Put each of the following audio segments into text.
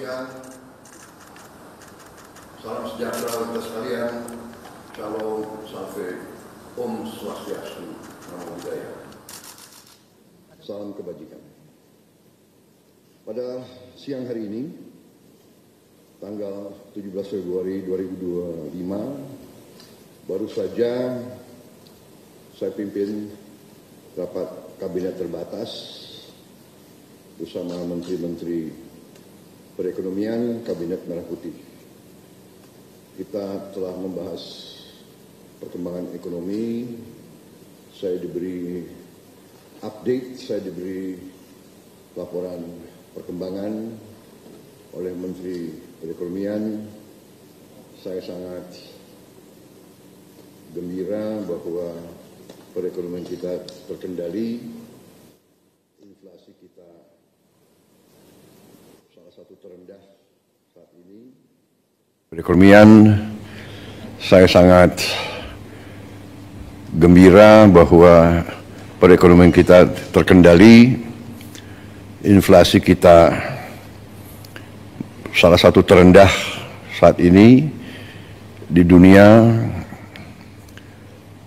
sekalian, salam sejahtera kita sekalian, Shalom, Salve, Om Swastiastu, Namo Buddhaya. Salam kebajikan. Pada siang hari ini, tanggal 17 Februari 2025, baru saja saya pimpin rapat kabinet terbatas bersama Menteri-Menteri Perekonomian Kabinet Merah Putih. Kita telah membahas perkembangan ekonomi, saya diberi update, saya diberi laporan perkembangan oleh Menteri Perekonomian. Saya sangat gembira bahwa perekonomian kita terkendali, inflasi kita salah satu terendah saat ini. Perekonomian, saya sangat gembira bahwa perekonomian kita terkendali, inflasi kita salah satu terendah saat ini di dunia.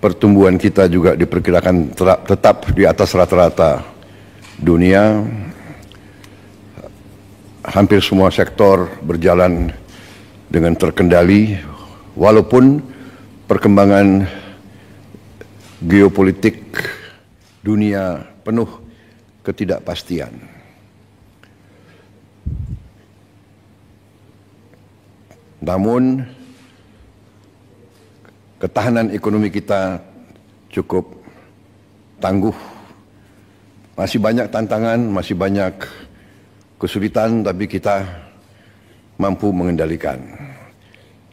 Pertumbuhan kita juga diperkirakan tetap di atas rata-rata dunia. Hampir semua sektor berjalan dengan terkendali, walaupun perkembangan geopolitik dunia penuh ketidakpastian. Namun, ketahanan ekonomi kita cukup tangguh. Masih banyak tantangan, masih banyak kesulitan, tapi kita mampu mengendalikan.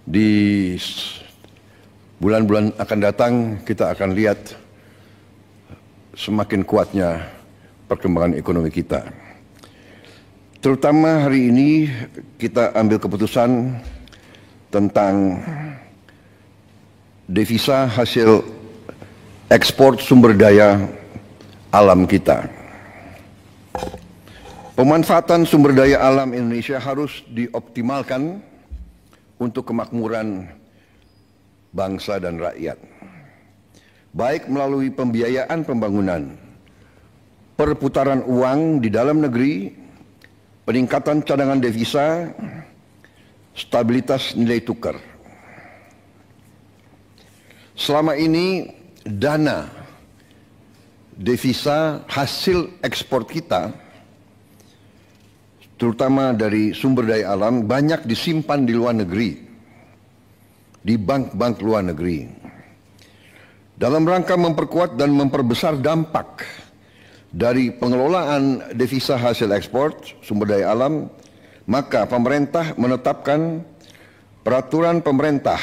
Di bulan-bulan akan datang kita akan lihat semakin kuatnya perkembangan ekonomi kita. Terutama hari ini kita ambil keputusan tentang devisa hasil ekspor sumber daya alam kita. Pemanfaatan sumber daya alam Indonesia harus dioptimalkan untuk kemakmuran bangsa dan rakyat, baik melalui pembiayaan pembangunan, perputaran uang di dalam negeri, peningkatan cadangan devisa, stabilitas nilai tukar. Selama ini dana devisa hasil ekspor kita, terutama dari sumber daya alam, banyak disimpan di luar negeri, di bank-bank luar negeri. Dalam rangka memperkuat dan memperbesar dampak dari pengelolaan devisa hasil ekspor sumber daya alam, maka pemerintah menetapkan peraturan pemerintah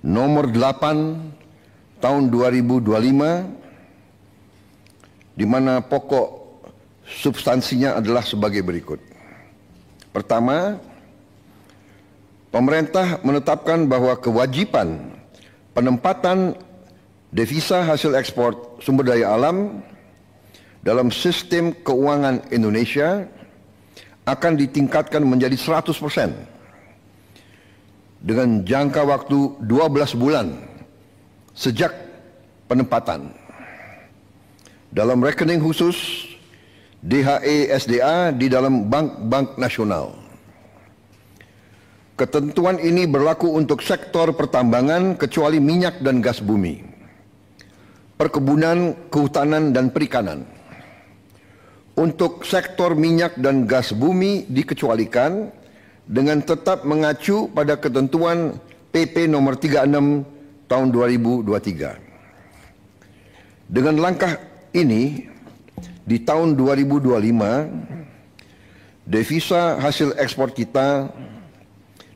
nomor 8 tahun 2025, di mana pokok substansinya adalah sebagai berikut. Pertama, pemerintah menetapkan bahwa kewajiban penempatan devisa hasil ekspor sumber daya alam dalam sistem keuangan Indonesia akan ditingkatkan menjadi 100% dengan jangka waktu 12 bulan sejak penempatan dalam rekening khusus DHE SDA di dalam bank-bank nasional. Ketentuan ini berlaku untuk sektor pertambangan kecuali minyak dan gas bumi, perkebunan, kehutanan, dan perikanan. Untuk sektor minyak dan gas bumi dikecualikan dengan tetap mengacu pada ketentuan PP nomor 36 tahun 2023. Dengan langkah ini, di tahun 2025, devisa hasil ekspor kita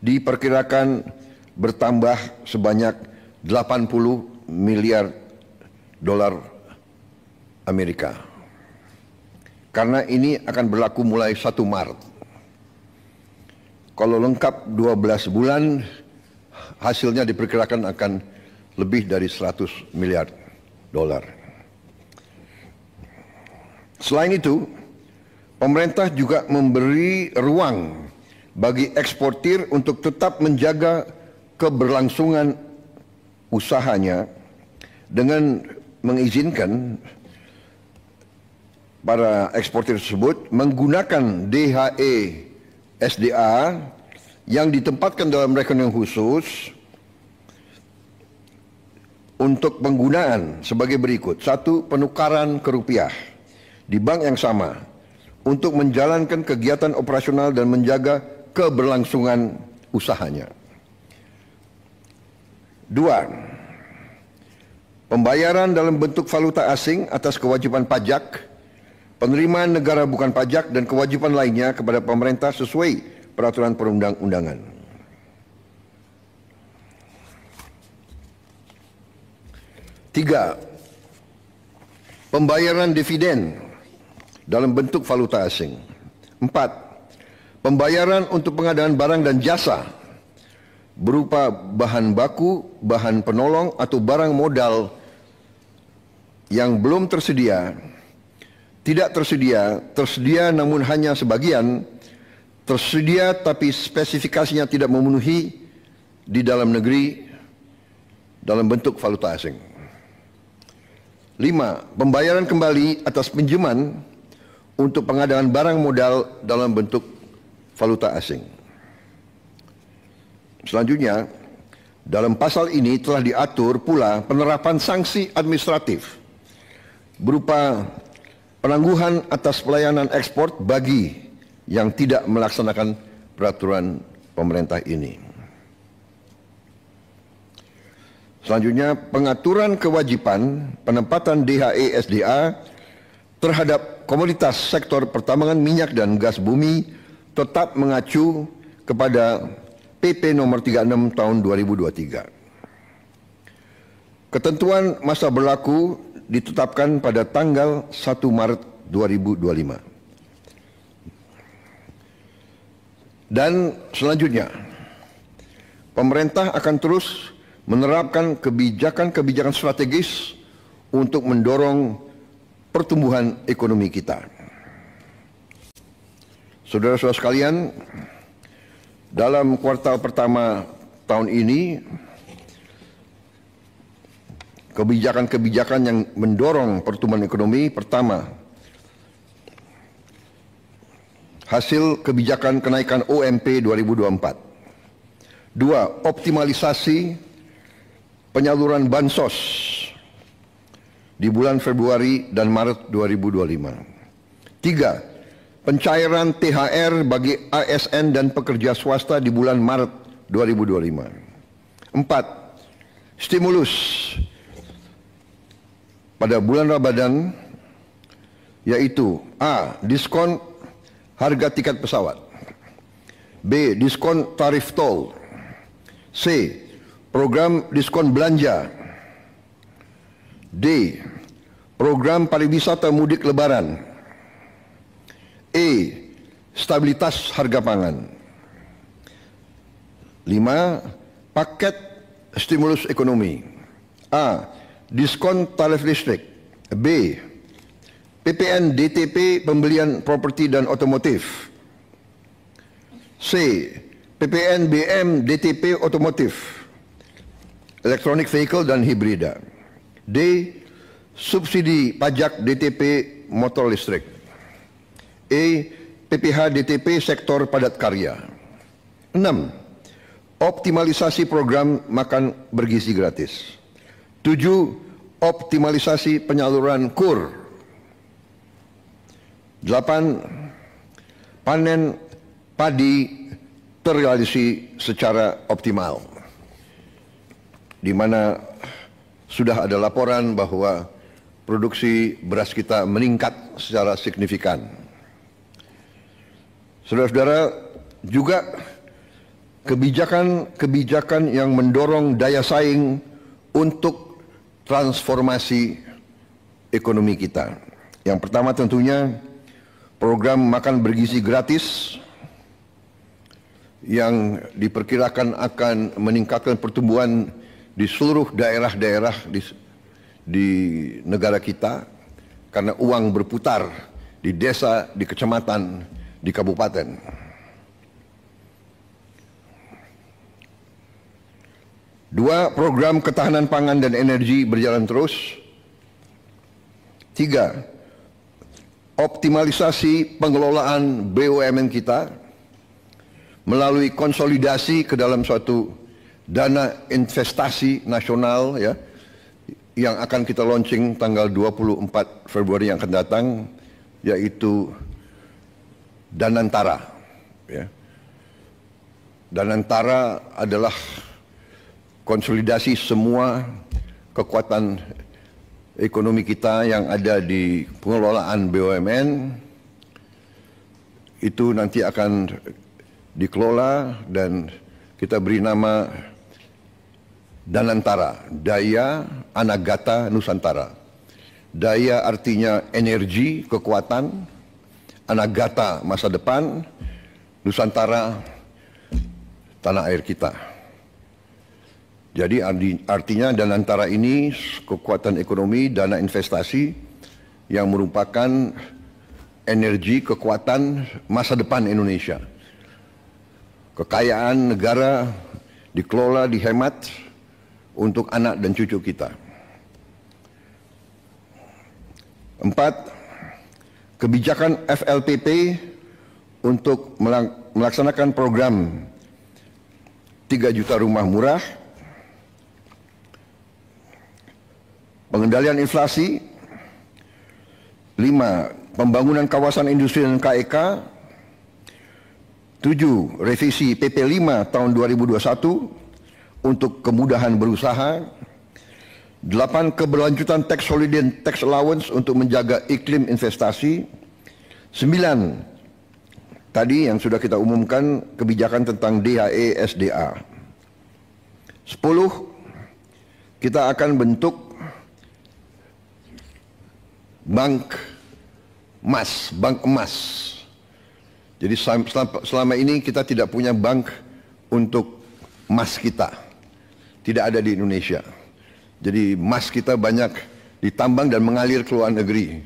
diperkirakan bertambah sebanyak 80 miliar dolar Amerika. Karena ini akan berlaku mulai 1 Maret. Kalau lengkap 12 bulan, hasilnya diperkirakan akan lebih dari 100 miliar dolar. Selain itu, Pemerintah juga memberi ruang bagi eksportir untuk tetap menjaga keberlangsungan usahanya dengan mengizinkan para eksportir tersebut menggunakan DHE SDA yang ditempatkan dalam rekening khusus untuk penggunaan sebagai berikut. 1. Penukaran ke rupiah di bank yang sama untuk menjalankan kegiatan operasional dan menjaga keberlangsungan usahanya. 2. Pembayaran dalam bentuk valuta asing atas kewajiban pajak, penerimaan negara bukan pajak dan kewajiban lainnya kepada pemerintah sesuai peraturan perundang-undangan. 3. Pembayaran dividen dalam bentuk valuta asing. 4. Pembayaran untuk pengadaan barang dan jasa berupa bahan baku, bahan penolong atau barang modal yang belum tersedia, tidak tersedia, tersedia namun hanya sebagian, tersedia tapi spesifikasinya tidak memenuhi di dalam negeri dalam bentuk valuta asing. 5. Pembayaran kembali atas pinjaman untuk pengadaan barang modal dalam bentuk valuta asing. Selanjutnya, dalam pasal ini telah diatur pula penerapan sanksi administratif berupa penangguhan atas pelayanan ekspor bagi yang tidak melaksanakan peraturan pemerintah ini. Selanjutnya, pengaturan kewajiban penempatan DHE SDA terhadap komoditas sektor pertambangan minyak dan gas bumi tetap mengacu kepada PP nomor 36 tahun 2023. Ketentuan masa berlaku ditetapkan pada tanggal 1 Maret 2025. Dan selanjutnya, pemerintah akan terus menerapkan kebijakan-kebijakan strategis untuk mendorong pertumbuhan ekonomi kita. Saudara-saudara sekalian, dalam kuartal pertama tahun ini, kebijakan-kebijakan yang mendorong pertumbuhan ekonomi, pertama, hasil kebijakan kenaikan OMP 2024. 2. Optimalisasi penyaluran bansos di bulan Februari dan Maret 2025. 3. Pencairan THR bagi ASN dan pekerja swasta di bulan Maret 2025. 4. Stimulus pada bulan Ramadan, yaitu A. Diskon harga tiket pesawat, B. Diskon tarif tol, C. Program diskon belanja, D. Program pariwisata mudik lebaran, E. Stabilitas harga pangan. 5. Paket stimulus ekonomi. A. Diskon tarif listrik, B. PPN DTP pembelian properti dan otomotif, C. PPN BM DTP otomotif, elektronik vehicle dan hibrida, D. Subsidi pajak DTP motor listrik, E. PPH DTP sektor padat karya. 6. Optimalisasi program makan bergizi gratis. 7. Optimalisasi penyaluran KUR. 8. Panen padi terrealisasi secara optimal, di mana sudah ada laporan bahwa produksi beras kita meningkat secara signifikan. Saudara-saudara, juga kebijakan-kebijakan yang mendorong daya saing untuk transformasi ekonomi kita. Yang pertama tentunya program makan bergizi gratis yang diperkirakan akan meningkatkan pertumbuhan di seluruh daerah-daerah di negara kita, karena uang berputar di desa, di kecamatan, di kabupaten. Dua, program ketahanan pangan dan energi berjalan terus. Tiga, optimalisasi pengelolaan BUMN kita melalui konsolidasi ke dalam suatu dana investasi nasional ya, yang akan kita launching tanggal 24 Februari yang akan datang, yaitu Danantara. Ya. Danantara adalah konsolidasi semua kekuatan ekonomi kita yang ada di pengelolaan BUMN. Itu nanti akan dikelola dan kita beri nama Danantara, Daya Anagata Nusantara. Daya artinya energi, kekuatan, Anagata masa depan, Nusantara tanah air kita. Jadi artinya Danantara ini kekuatan ekonomi, dana investasi yang merupakan energi, kekuatan masa depan Indonesia. Kekayaan negara dikelola, dihemat untuk anak dan cucu kita. 4. Kebijakan FLPP untuk melaksanakan program 3 juta rumah murah. Pengendalian inflasi. 5. Pembangunan kawasan industri dan KEK. 7. Revisi PP 5 tahun 2021 untuk kemudahan berusaha. 8. Keberlanjutan tax holiday dan tax allowance untuk menjaga iklim investasi. 9. Tadi yang sudah kita umumkan kebijakan tentang DHE SDA. 10. Kita akan bentuk bank emas. Jadi selama ini kita tidak punya bank untuk emas kita. Tidak ada di Indonesia. Jadi emas kita banyak ditambang dan mengalir ke luar negeri.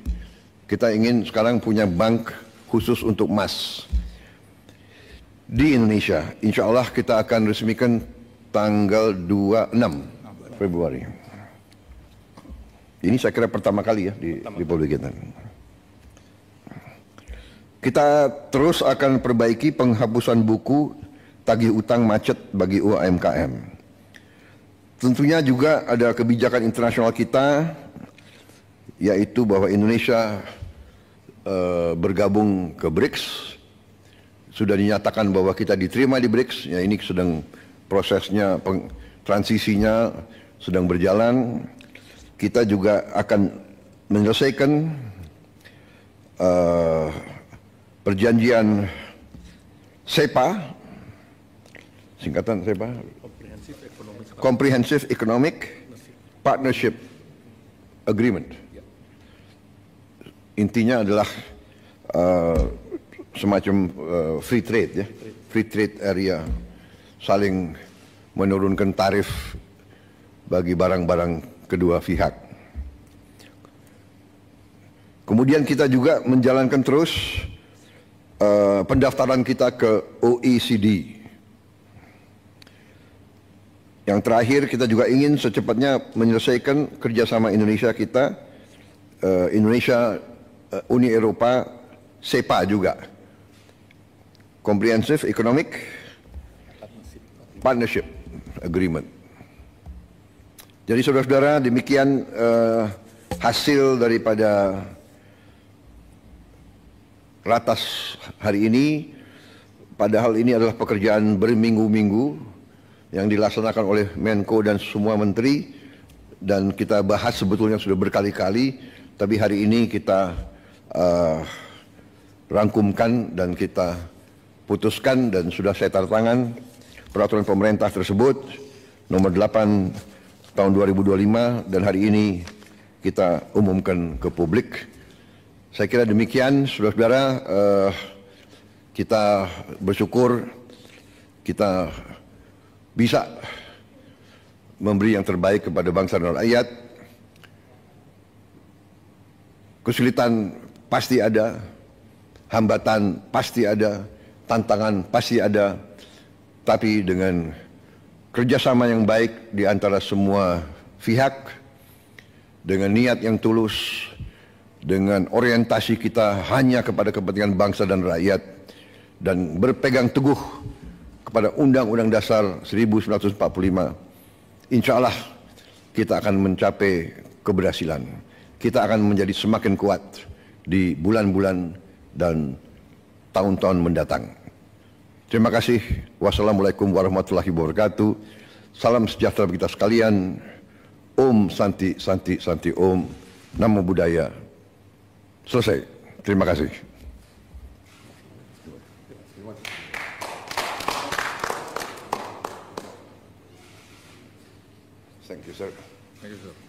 Kita ingin sekarang punya bank khusus untuk emas di Indonesia. Insya Allah kita akan resmikan tanggal 26 Februari. Ini saya kira pertama kali ya di Republik kita. Kita terus akan perbaiki penghapusan buku tagih utang macet bagi UMKM. Tentunya juga ada kebijakan internasional kita, yaitu bahwa Indonesia bergabung ke BRICS. Sudah dinyatakan bahwa kita diterima di BRICS. Ya, ini sedang prosesnya, transisinya sedang berjalan. Kita juga akan menyelesaikan perjanjian SEPA, singkatan SEPA, Comprehensive Economic Partnership Agreement. Intinya adalah semacam free trade ya, free trade area, saling menurunkan tarif bagi barang-barang kedua pihak. Kemudian kita juga menjalankan terus pendaftaran kita ke OECD. Yang terakhir kita juga ingin secepatnya menyelesaikan kerjasama Indonesia kita, Indonesia, Uni Eropa, SEPA juga, Comprehensive Economic Partnership Agreement. Jadi saudara-saudara, demikian hasil daripada ratas hari ini. Padahal ini adalah pekerjaan berminggu-minggu yang dilaksanakan oleh Menko dan semua menteri, dan kita bahas sebetulnya sudah berkali-kali, tapi hari ini kita rangkumkan dan kita putuskan, dan sudah saya tanda tangan peraturan pemerintah tersebut nomor 8 tahun 2025, dan hari ini kita umumkan ke publik. Saya kira demikian saudara-saudara, kita bersyukur kita bisa memberi yang terbaik kepada bangsa dan rakyat. Kesulitan pasti ada, hambatan pasti ada, tantangan pasti ada, tapi dengan kerjasama yang baik di antara semua pihak, dengan niat yang tulus, dengan orientasi kita hanya kepada kepentingan bangsa dan rakyat, dan berpegang teguh kepada Undang-Undang Dasar 1945, insya Allah kita akan mencapai keberhasilan. Kita akan menjadi semakin kuat di bulan-bulan dan tahun-tahun mendatang. Terima kasih. Wassalamualaikum warahmatullahi wabarakatuh. Salam sejahtera bagi kita sekalian. Om Santi Santi Santi Om. Namo Buddhaya. Selesai. Terima kasih. Thank you, sir. Thank you, sir.